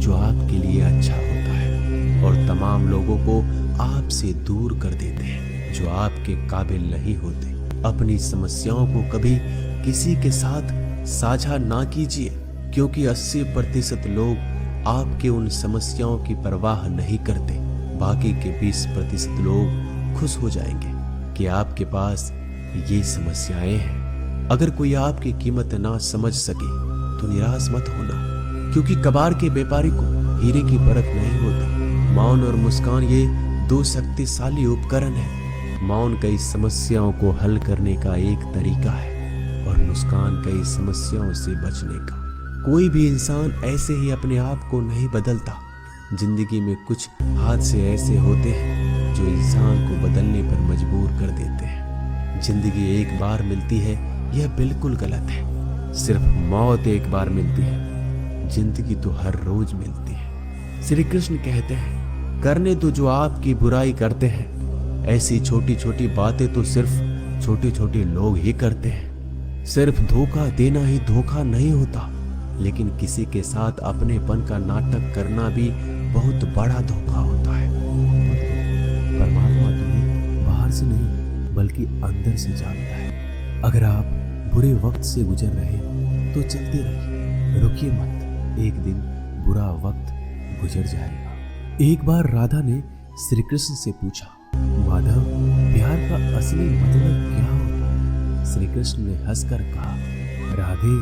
जो आपके लिए अच्छा होता है और तमाम लोगों को आपसे दूर कर देते हैं जो आपके काबिल नहीं होते। अपनी समस्याओं को कभी किसी के साथ साझा ना कीजिए, क्योंकि 80% लोग आपके उन समस्याओं की परवाह नहीं करते। बाकी के 20% लोग खुश हो जाएंगे कि आपके पास ये समस्याएं हैं। अगर कोई आपकी कीमत ना समझ सके तो निराश मत होना, क्योंकि कबाड़ के व्यापारी को हीरे की परख नहीं होती। मौन और मुस्कान ये 2 शक्तिशाली उपकरण है। मौन कई समस्याओं को हल करने का एक तरीका है और मुस्कान कई समस्याओं से बचने का। कोई भी इंसान ऐसे ही अपने आप को नहीं बदलता। जिंदगी में कुछ हादसे ऐसे होते हैं जो इंसान को बदलने पर मजबूर कर देते हैं। जिंदगी एक बार मिलती है, यह बिल्कुल गलत है। सिर्फ मौत एक बार मिलती है, जिंदगी तो हर रोज मिलती है। श्री कृष्ण कहते हैं, करने तो जो आपकी बुराई करते हैं। ऐसी छोटी छोटी बातें तो सिर्फ छोटे छोटे लोग ही करते हैं। सिर्फ धोखा देना ही धोखा नहीं होता, लेकिन किसी के साथ अपनेपन का नाटक करना भी बहुत बड़ा धोखा होता है। परमात्मा तुम्हें बाहर से नहीं बल्कि अंदर से जानता है। अगर आप बुरे वक्त से गुजर रहे तो चलते रहिए, रुकिए मत। एक दिन बुरा वक्त गुजर जाएगा। एक बार राधा ने श्री कृष्ण से पूछा, माधव, प्यार का असली मतलब क्या होता है? श्री कृष्ण ने हंसकर कहा, राधे,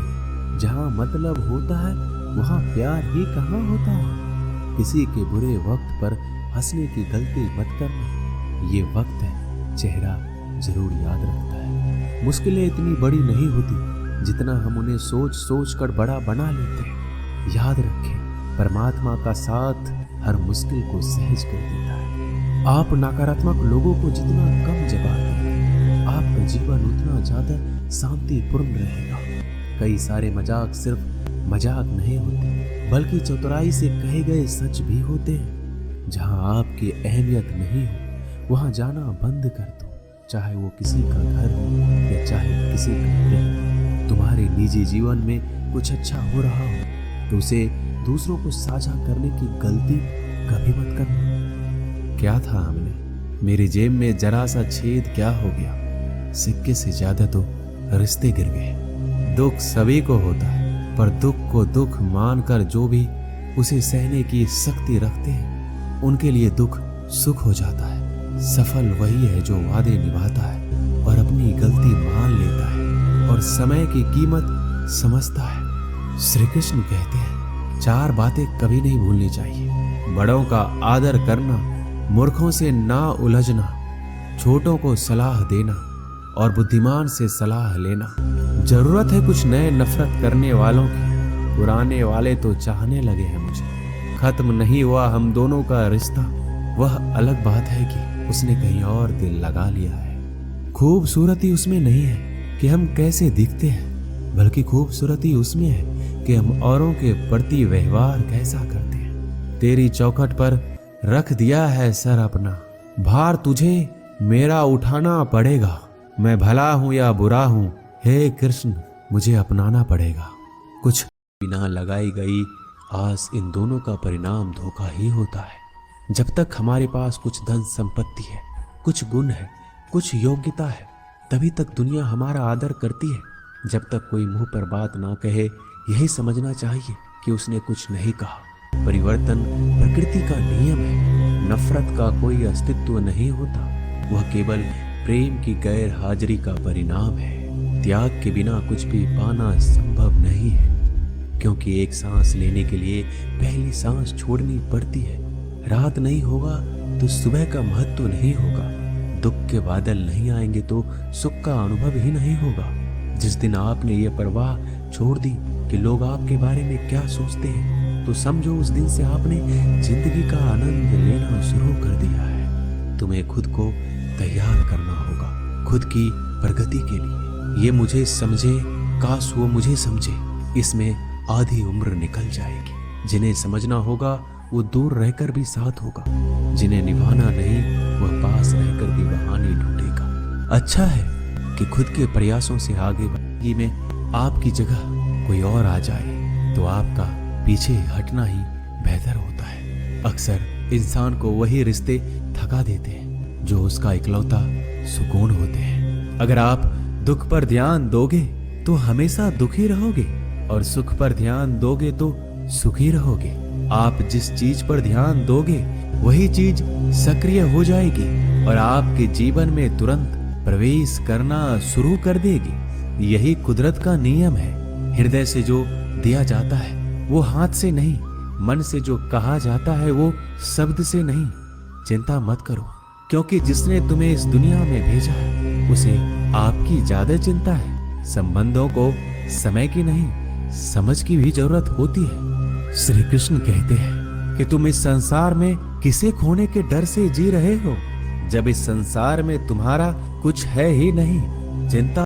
जहाँ मतलब होता है वहाँ प्यार ही कहाँ होता है। किसी के बुरे वक्त पर हंसने की गलती मत करना। ये वक्त है, चेहरा जरूर याद रखता है। मुश्किलें इतनी बड़ी नहीं होती जितना हम उन्हें सोच सोच कर बड़ा बना लेते हैं। याद रखें, परमात्मा का साथ हर मुश्किल को सहज कर देता है। आप नकारात्मक लोगों को जितना कम जवाब देंगे, आपका जीवन उतना ज्यादा शांतिपूर्ण रहेगा। कई सारे मजाक सिर्फ मजाक नहीं होते, बल्कि चतुराई से कहे गए सच भी होते हैं। जहां आपकी अहमियत नहीं हो वहां जाना बंद कर दो, चाहे वो किसी का घर हो या चाहे किसी का प्रेम। तुम्हारे निजी जीवन में कुछ अच्छा हो रहा हो तो उसे दूसरों को साझा करने की गलती कभी मत करना। क्या था हमने, मेरी जेब में जरा सा छेद क्या हो गया? सिक्के से ज्यादा तो रिश्ते गिर गए। दुख सभी को होता है, पर दुख को दुख मानकर जो भी उसे सहने की शक्ति रखते हैं, उनके लिए दुख सुख हो जाता है। सफल वही है जो वादे निभाता है और अपनी गलती मान लेता है और समय की कीमत समझता है। श्री कृष्ण कहते हैं, 4 बातें कभी नहीं भूलनी चाहिए। बड़ों का आदर करना, मूर्खों से ना उलझना, छोटों को सलाह देना और बुद्धिमान से सलाह लेना। जरूरत है कुछ नए नफरत करने वालों की, पुराने वाले तो चाहने लगे हैं मुझे। खत्म नहीं हुआ हम दोनों का रिश्ता, वह अलग बात है कि उसने कहीं और दिल लगा लिया है। खूबसूरती उसमें नहीं है कि हम कैसे दिखते हैं, बल्कि खूबसूरती उसमें है कि हम औरों के प्रति व्यवहार कैसा करते हैं। तेरी चौखट पर रख दिया है सर अपना, भार तुझे मेरा उठाना पड़ेगा। मैं भला हूं या बुरा हूं, हे कृष्ण मुझे अपनाना पड़ेगा। कुछ बिना लगाई गई आस, इन दोनों का परिणाम धोखा ही होता है। जब तक हमारे पास कुछ धन संपत्ति है, कुछ गुण है, कुछ योग्यता है, तभी तक दुनिया हमारा आदर करती है। जब तक कोई मुंह पर बात ना कहे, यही समझना चाहिए कि उसने कुछ नहीं कहा। परिवर्तन प्रकृति का नियम है। नफरत का कोई अस्तित्व नहीं होता, वह केवल प्रेम की गैर हाजिरी का परिणाम है। त्याग के बिना कुछ भी पाना संभव नहीं है, क्योंकि एक सांस लेने के लिए पहली सांस छोड़नी पड़ती है। रात नहीं होगा तो सुबह का महत्व नहीं होगा। दुख के बादल नहीं आएंगे तो सुख का अनुभव ही नहीं होगा। जिस दिन आपने ये परवाह छोड़ दी कि लोग आपके बारे में क्या सोचते हैं, तो समझो उस दिन से आपने जिंदगी का आनंद लेना शुरू कर दिया है। तुम्हें खुद को तैयार करना होगा, खुद की प्रगति के लिए। ये मुझे समझे, काश वो मुझे समझे, इसमें आधी उम्र निकल जाएगी। जिन्हें समझना होगा वो दूर रहकर भी साथ होगा, जिन्हें निभाना नहीं वह पास रहकर भी बहाने ढूंढेगा। अच्छा है कि खुद के प्रयासों से आगे बढ़ने में आपकी जगह कोई और आ जाए तो आपका पीछे हटना ही बेहतर होता है। अक्सर इंसान को वही रिश्ते थका देते हैं जो उसका इकलौता सुकून होते हैं। अगर आप दुख पर ध्यान दोगे तो हमेशा दुखी रहोगे और सुख पर ध्यान दोगे तो सुखी रहोगे। आप जिस चीज पर ध्यान दोगे वही चीज सक्रिय हो जाएगी और आपके जीवन में तुरंत प्रवेश करना शुरू कर देगी। यही कुदरत का नियम है। हृदय से जो दिया जाता है वो हाथ से नहीं, मन से जो कहा जाता है वो शब्द से नहीं। चिंता मत करो, क्योंकि जिसने तुम्हें इस दुनिया में भेजा है उसे आपकी ज्यादा चिंता है। संबंधों को समय की नहीं, समझ की भी जरूरत होती है। श्री कृष्ण कहते हैं कि तुम इस संसार में किसे खोने के डर से जी रहे हो, जब इस संसार में तुम्हारा कुछ है ही नहीं। चिंता